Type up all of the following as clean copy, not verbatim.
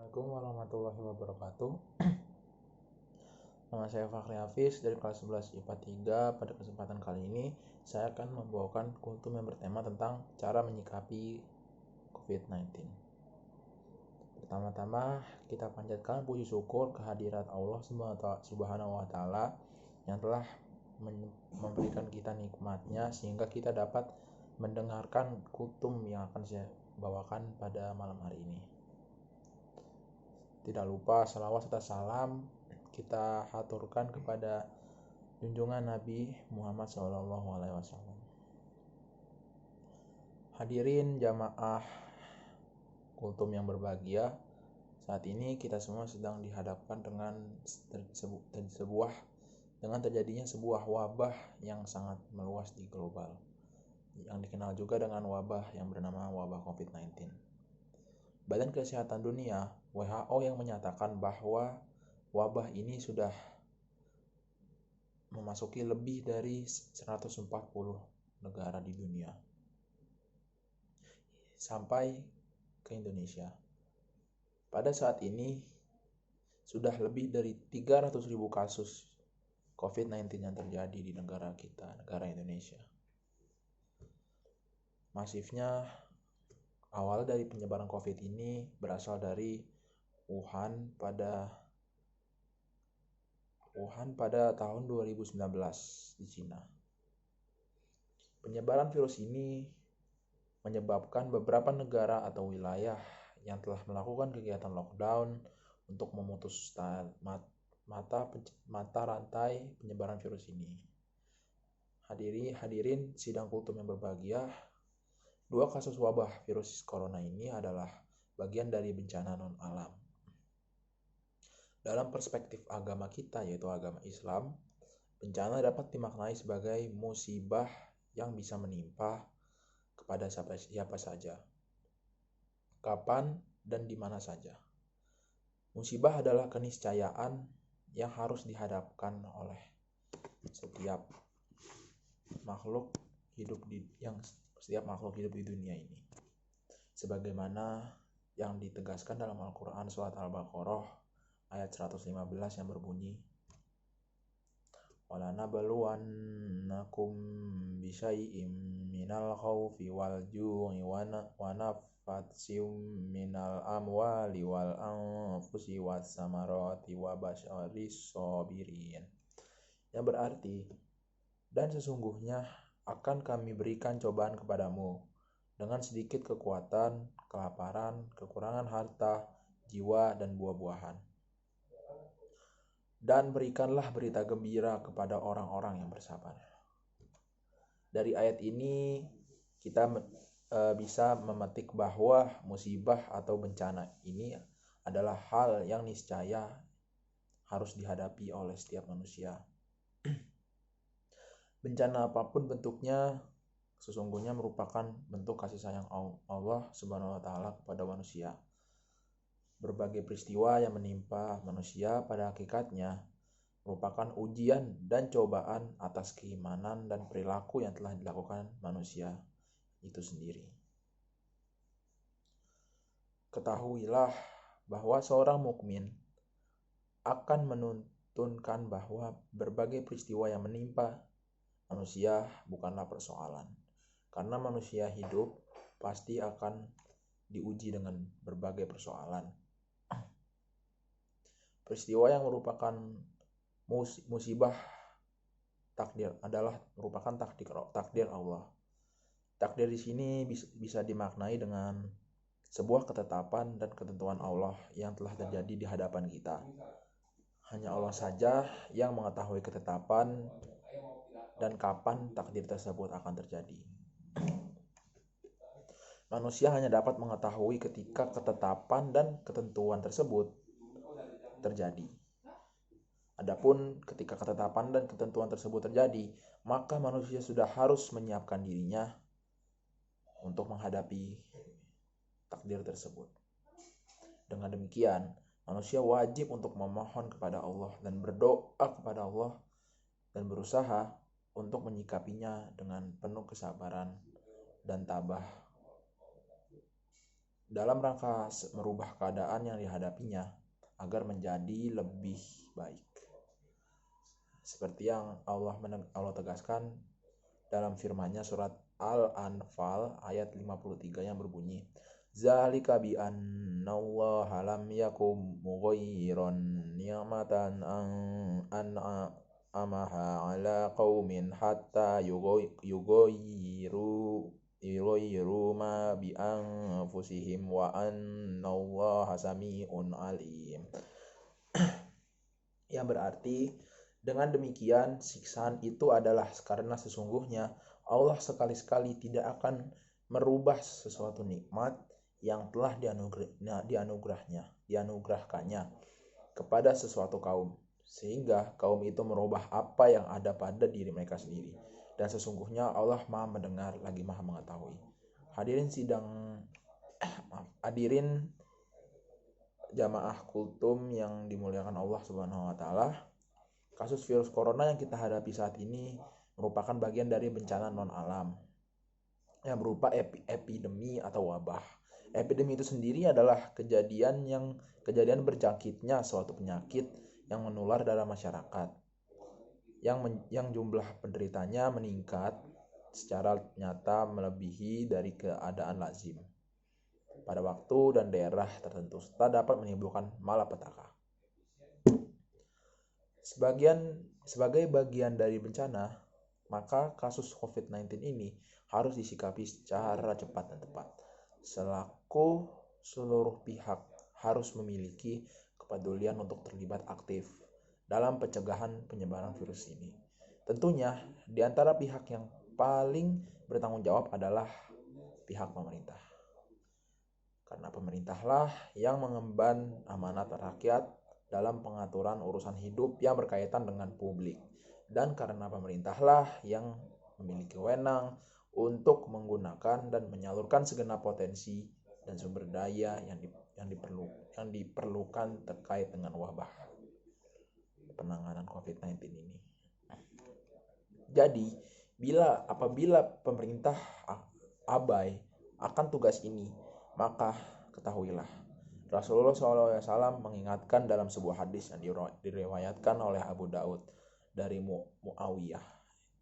Assalamualaikum warahmatullahi wabarakatuh. Nama saya Fakhri Hafiz dari kelas 11 IPA 3. Pada kesempatan kali ini saya akan membawakan kultum yang bertema tentang cara menyikapi COVID-19. Pertama-tama kita panjatkan puji syukur kehadirat Allah Subhanahu wa Ta'ala yang telah memberikan kita nikmatnya sehingga kita dapat mendengarkan kultum yang akan saya bawakan pada malam hari ini. Tidak lupa salawat serta salam kita haturkan kepada junjungan Nabi Muhammad SAW. Hadirin jamaah kultum yang berbahagia, saat ini kita semua sedang dihadapkan dengan terjadinya sebuah wabah yang sangat meluas di global, yang dikenal juga dengan wabah yang bernama wabah COVID-19. Badan Kesehatan Dunia WHO yang menyatakan bahwa wabah ini sudah memasuki lebih dari 140 negara di dunia sampai ke Indonesia. Pada saat ini sudah lebih dari 300.000 kasus COVID-19 yang terjadi di negara kita, negara Indonesia. Masifnya awal dari penyebaran COVID ini berasal dari Wuhan pada tahun 2019 di Cina. Penyebaran virus ini menyebabkan beberapa negara atau wilayah yang telah melakukan kegiatan lockdown untuk memutus mata rantai penyebaran virus ini. Hadirin sidang kultum yang berbahagia, 2 kasus wabah virus corona ini adalah bagian dari bencana non-alam. Dalam perspektif agama kita, yaitu agama Islam, bencana dapat dimaknai sebagai musibah yang bisa menimpa kepada siapa saja, kapan dan di mana saja. Musibah adalah keniscayaan yang harus dihadapkan oleh setiap makhluk hidup di dunia ini. Sebagaimana yang ditegaskan dalam Al-Quran surat Al-Baqarah ayat 115 yang berbunyi, وَلَنَبْلُوَنَّكُمْ بِشَيْءٍ مِّنَ الْخَوْفِ وَالْجُوعِ وَنَقْصٍ مِّنَ الْأَمْوَالِ وَالْأَنفُسِ وَالثَّمَرَاتِ وَبَشِّرِ الصَّابِرِينَ. Yang berarti, dan sesungguhnya akan kami berikan cobaan kepadamu dengan sedikit kekuatan, kelaparan, kekurangan harta, jiwa, dan buah-buahan. Dan berikanlah berita gembira kepada orang-orang yang bersabar. Dari ayat ini kita bisa memetik bahwa musibah atau bencana ini adalah hal yang niscaya harus dihadapi oleh setiap manusia. Bencana apapun bentuknya sesungguhnya merupakan bentuk kasih sayang Allah Subhanahu wa Ta'ala kepada manusia. Berbagai peristiwa yang menimpa manusia pada hakikatnya merupakan ujian dan cobaan atas keimanan dan perilaku yang telah dilakukan manusia itu sendiri. Ketahuilah bahwa seorang mukmin akan menuntunkan bahwa berbagai peristiwa yang menimpa manusia bukanlah persoalan, karena manusia hidup pasti akan diuji dengan berbagai persoalan. Peristiwa yang merupakan musibah takdir adalah merupakan takdir Allah. Takdir di sini bisa dimaknai dengan sebuah ketetapan dan ketentuan Allah yang telah terjadi di hadapan kita. Hanya Allah saja yang mengetahui ketetapan dan kapan takdir tersebut akan terjadi. Manusia hanya dapat mengetahui ketika ketetapan dan ketentuan tersebut terjadi. Adapun ketika ketetapan dan ketentuan tersebut terjadi, maka manusia sudah harus menyiapkan dirinya untuk menghadapi takdir tersebut. Dengan demikian, manusia wajib untuk memohon kepada Allah dan berdoa kepada Allah dan berusaha untuk menyikapinya dengan penuh kesabaran dan tabah. dalam rangka merubah keadaan yang dihadapinya agar menjadi lebih baik. Seperti yang Allah tegaskan dalam firman-Nya surat Al-Anfal ayat 53 yang berbunyi, Zalika bi annallaha lam yakum mughayyiran ni'matan an'amaha ala qaumin hatta yughayyiru ma bi anfusihim wa annallaha sami'un alim. Yang berarti dengan demikian siksaan itu adalah karena sesungguhnya Allah sekali-sekali tidak akan merubah sesuatu nikmat yang telah dianugerahkannya kepada sesuatu kaum, sehingga kaum itu merubah apa yang ada pada diri mereka sendiri. Dan sesungguhnya Allah Maha mendengar lagi Maha mengetahui. Hadirin jamaah kultum yang dimuliakan Allah Subhanahu wa taala. Kasus virus corona yang kita hadapi saat ini merupakan bagian dari bencana non-alam yang berupa epidemi atau wabah. Epidemi itu sendiri adalah kejadian berjangkitnya suatu penyakit yang menular dalam masyarakat, yang jumlah penderitanya meningkat secara nyata melebihi dari keadaan lazim pada waktu dan daerah tertentu, serta dapat menimbulkan malapetaka. Sebagai bagian dari bencana, maka kasus COVID-19 ini harus disikapi secara cepat dan tepat. Selaku seluruh pihak harus memiliki kepedulian untuk terlibat aktif dalam pencegahan penyebaran virus ini. Tentunya, di antara pihak yang paling bertanggung jawab adalah pihak pemerintah. Karena pemerintahlah yang mengemban amanat rakyat dalam pengaturan urusan hidup yang berkaitan dengan publik. Dan karena pemerintahlah yang memiliki wewenang untuk menggunakan dan menyalurkan segenap potensi dan sumber daya yang diperlukan terkait dengan wabah penanganan COVID-19 ini. Jadi, apabila pemerintah abai akan tugas ini, maka ketahuilah Rasulullah SAW mengingatkan dalam sebuah hadis yang diriwayatkan oleh Abu Daud dari Muawiyah,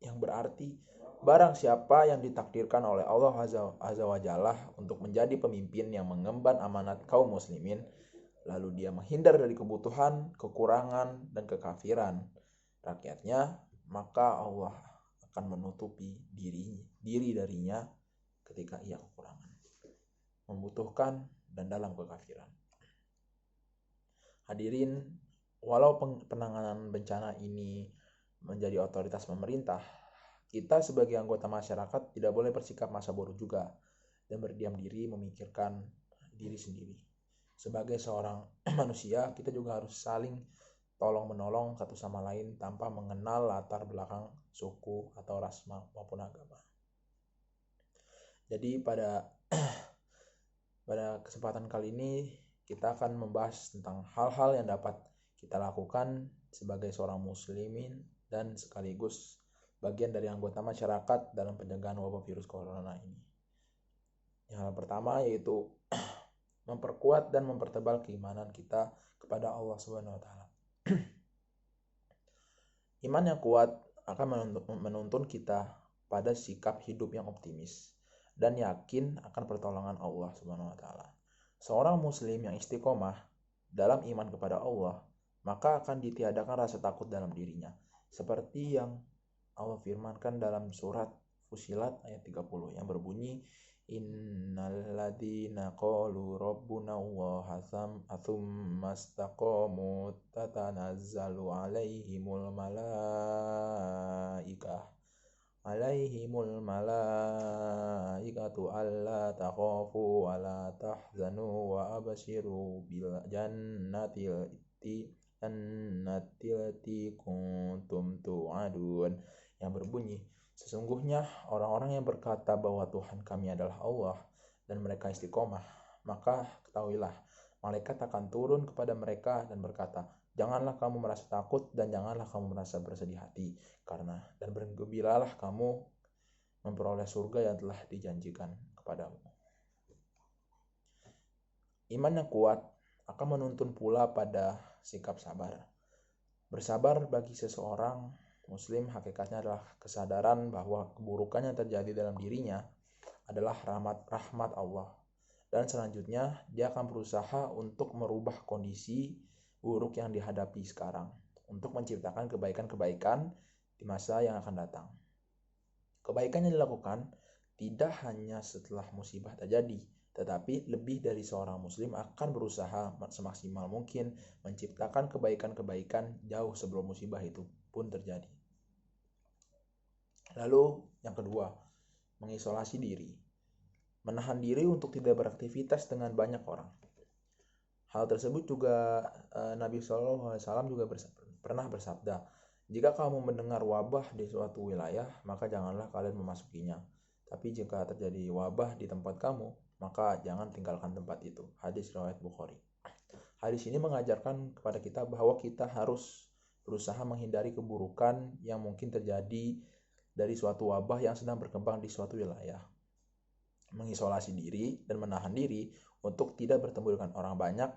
yang berarti barang siapa yang ditakdirkan oleh Allah Azza wa Jalla untuk menjadi pemimpin yang mengemban amanat kaum muslimin, lalu dia menghindar dari kebutuhan, kekurangan, dan kekafiran rakyatnya, maka Allah akan menutupi diri darinya ketika ia kekurangan, membutuhkan, dan dalam kekafiran. Hadirin, walau penanganan bencana ini menjadi otoritas pemerintah, kita sebagai anggota masyarakat tidak boleh bersikap masa bodoh juga dan berdiam diri memikirkan diri sendiri. Sebagai seorang manusia, kita juga harus saling tolong-menolong satu sama lain tanpa mengenal latar belakang suku atau ras maupun agama. Jadi pada kesempatan kali ini kita akan membahas tentang hal-hal yang dapat kita lakukan sebagai seorang muslimin dan sekaligus bagian dari anggota masyarakat dalam pencegahan wabah virus corona ini. Yang pertama yaitu memperkuat dan mempertebal keimanan kita kepada Allah Subhanahu wa taala. Iman yang kuat akan menuntun kita pada sikap hidup yang optimis dan yakin akan pertolongan Allah Subhanahu wa taala. Seorang muslim yang istiqomah dalam iman kepada Allah, maka akan ditiadakan rasa takut dalam dirinya, seperti yang Allah firmankan dalam surat Fussilat ayat 30 yang berbunyi, Innalladzina qalu rabbuna Allah tsumma istaqamu tatanazzalu alaihimul malaikatu alla takhafu wa la tahzanu wa abshiru bil jannatil lati kuntum tu'adun, yang berbunyi, sesungguhnya orang-orang yang berkata bahwa Tuhan kami adalah Allah dan mereka istiqomah, maka ketahuilah malaikat akan turun kepada mereka dan berkata, janganlah kamu merasa takut dan janganlah kamu merasa bersedih hati, dan bergembiralah kamu memperoleh surga yang telah dijanjikan kepadamu. Iman yang kuat akan menuntun pula pada sikap sabar. Bersabar bagi seseorang Muslim hakikatnya adalah kesadaran bahwa keburukan yang terjadi dalam dirinya adalah rahmat Allah. Dan selanjutnya dia akan berusaha untuk merubah kondisi buruk yang dihadapi sekarang untuk menciptakan kebaikan-kebaikan di masa yang akan datang. Kebaikan yang dilakukan tidak hanya setelah musibah terjadi, tetapi lebih dari seorang muslim akan berusaha semaksimal mungkin menciptakan kebaikan-kebaikan jauh sebelum musibah itu pun terjadi. Lalu yang kedua, mengisolasi diri. Menahan diri untuk tidak beraktivitas dengan banyak orang. Hal tersebut juga Nabi SAW juga pernah bersabda, jika kamu mendengar wabah di suatu wilayah, maka janganlah kalian memasukinya. Tapi jika terjadi wabah di tempat kamu, maka jangan tinggalkan tempat itu. Hadis riwayat Bukhari. Hadis ini mengajarkan kepada kita bahwa kita harus berusaha menghindari keburukan yang mungkin terjadi dari suatu wabah yang sedang berkembang di suatu wilayah. Mengisolasi diri dan menahan diri untuk tidak bertemu dengan orang banyak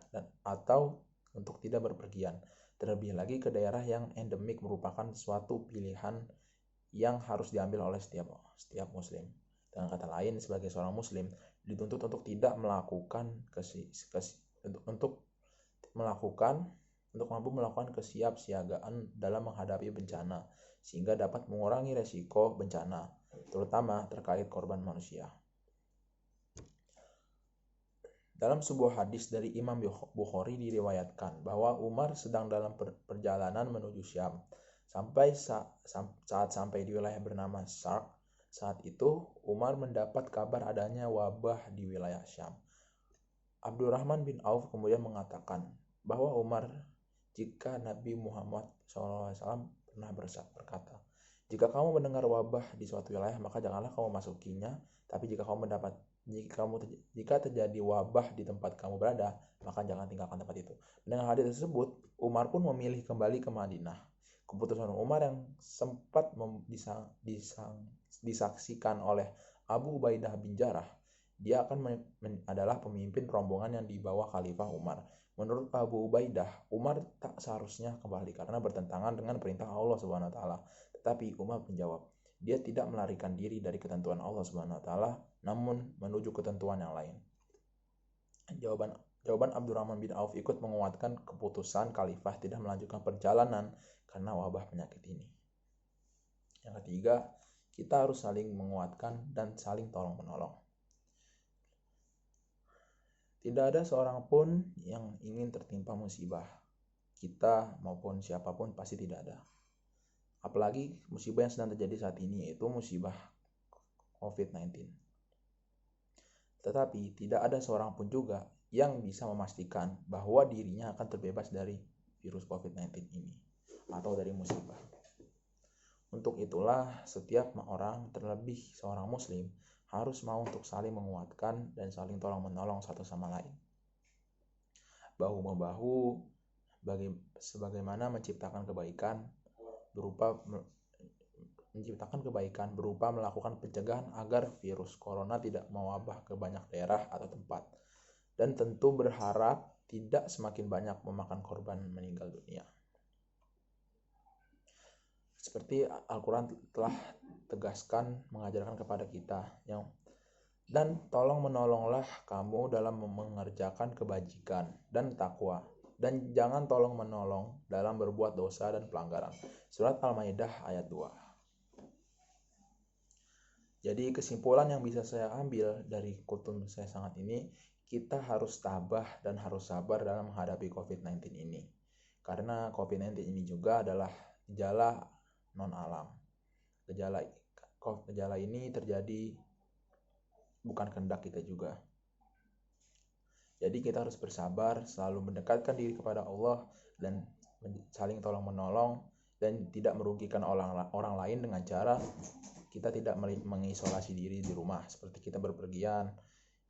atau untuk tidak berpergian. Terlebih lagi ke daerah yang endemik merupakan suatu pilihan yang harus diambil oleh setiap muslim. Dengan kata lain, sebagai seorang muslim dituntut untuk tidak melakukan untuk mampu melakukan kesiapsiagaan dalam menghadapi bencana sehingga dapat mengurangi resiko bencana, terutama terkait korban manusia. Dalam sebuah hadis dari Imam Bukhari diriwayatkan bahwa Umar sedang dalam perjalanan menuju Syam. Saat sampai di wilayah bernama Sarq, saat itu Umar mendapat kabar adanya wabah di wilayah Syam. Abdurrahman bin Auf kemudian mengatakan bahwa Umar, jika Nabi Muhammad SAW pernah berkata, jika kamu mendengar wabah di suatu wilayah, maka janganlah kamu masukinya, tapi jika terjadi wabah di tempat kamu berada, maka jangan tinggalkan tempat itu. Dengan hadis tersebut, Umar pun memilih kembali ke Madinah. Keputusan Umar yang sempat disaksikan oleh Abu Ubaidah bin Jarrah, dia akan adalah pemimpin rombongan yang dibawa Khalifah Umar. Menurut Abu Ubaidah, Umar tak seharusnya kembali karena bertentangan dengan perintah Allah Subhanahu wa taala. Tetapi Umar menjawab, dia tidak melarikan diri dari ketentuan Allah Subhanahu wa taala, namun menuju ketentuan yang lain. Jawaban Abdurrahman bin Auf ikut menguatkan keputusan Khalifah tidak melanjutkan perjalanan karena wabah penyakit ini. Yang ketiga, kita harus saling menguatkan dan saling tolong-menolong. Tidak ada seorang pun yang ingin tertimpa musibah. Kita maupun siapapun pasti tidak ada. Apalagi musibah yang sedang terjadi saat ini, yaitu musibah COVID-19. Tetapi tidak ada seorang pun juga yang bisa memastikan bahwa dirinya akan terbebas dari virus COVID-19 ini atau dari musibah. Untuk itulah setiap orang, terlebih seorang muslim, harus mau untuk saling menguatkan dan saling tolong-menolong satu sama lain. Bahu-membahu sebagaimana menciptakan kebaikan berupa melakukan pencegahan agar virus corona tidak mewabah ke banyak daerah atau tempat, dan tentu berharap tidak semakin banyak memakan korban meninggal dunia. Seperti Al-Quran telah tegaskan mengajarkan kepada kita dan tolong menolonglah kamu dalam mengerjakan kebajikan dan takwa, dan jangan tolong menolong dalam berbuat dosa dan pelanggaran. Surat Al-Maidah ayat 2. Jadi kesimpulan yang bisa saya ambil dari kultum saya sangat ini, kita harus tabah dan harus sabar dalam menghadapi COVID-19 ini. Karena COVID-19 ini juga adalah gejala non-alam. Gejala ini terjadi bukan kehendak kita juga. Jadi kita harus bersabar, selalu mendekatkan diri kepada Allah dan saling tolong-menolong dan tidak merugikan orang lain dengan cara kita tidak mengisolasi diri di rumah. Seperti kita berpergian,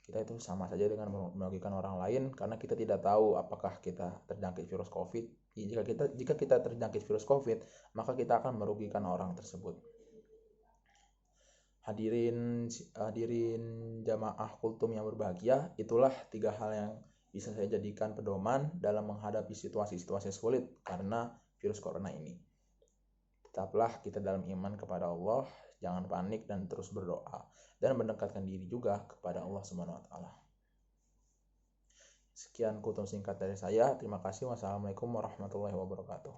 kita itu sama saja dengan merugikan orang lain karena kita tidak tahu apakah kita terjangkit virus COVID. Jika kita terjangkit virus COVID, maka kita akan merugikan orang tersebut. Hadirin jamaah kultum yang berbahagia, itulah 3 hal yang bisa saya jadikan pedoman dalam menghadapi situasi-situasi sulit karena virus corona ini. Tetaplah kita dalam iman kepada Allah, jangan panik dan terus berdoa dan mendekatkan diri juga kepada Allah Subhanahu wa taala. Sekian kutip singkat dari saya. Terima kasih. Wassalamualaikum warahmatullahi wabarakatuh.